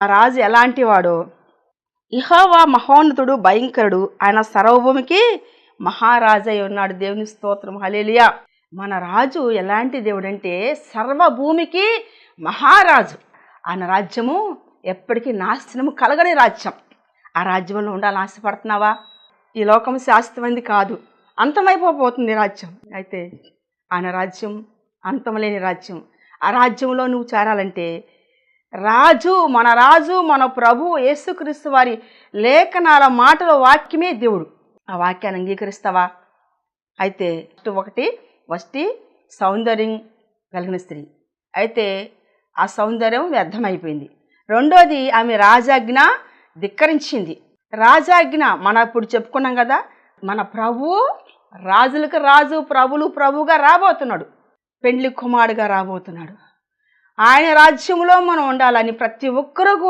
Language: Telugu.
ఆ రాజు ఎలాంటి వాడో, యెహోవా మహోన్నతుడు, భయంకరుడు, ఆయన సర్వభూమికి మహారాజై ఉన్నాడు. దేవుని స్తోత్రం, హల్లెలూయా. మన రాజు ఎలాంటి దేవుడు అంటే సర్వభూమికి మహారాజు. ఆయన రాజ్యము ఎప్పటికీ నాశనము కలగని రాజ్యం. ఆ రాజ్యంలో ఉండాలని ఆశపడుతున్నావా? ఈ లోకం శాశ్వతమైనది కాదు, అంతమైపోతుంది రాజ్యం. అయితే ఆయన రాజ్యం అంతం లేని రాజ్యం. ఆ రాజ్యంలో నువ్వు చేరాలంటే రాజు మన ప్రభు యేసుక్రీస్తు వారి లేఖనాల మాటల వాక్యమే దేవుడు. ఆ వాక్యాన్ని అంగీకరిస్తావా? అయితే వష్టి సౌందర్యం కలిగిన స్త్రీ. అయితే ఆ సౌందర్యం వ్యర్థమైపోయింది. రెండోది, ఆమె రాజాజ్ఞ ధిక్కరించింది. రాజాజ్ఞ మన ఇప్పుడు చెప్పుకున్నాం కదా, మన ప్రభు రాజులకు రాజు, ప్రభువుగా రాబోతున్నాడు, పెండ్లి కుమారుడుగా రాబోతున్నాడు. ఆయన రాజ్యంలో మనం ఉండాలని ప్రతి ఒక్కరూ కూడా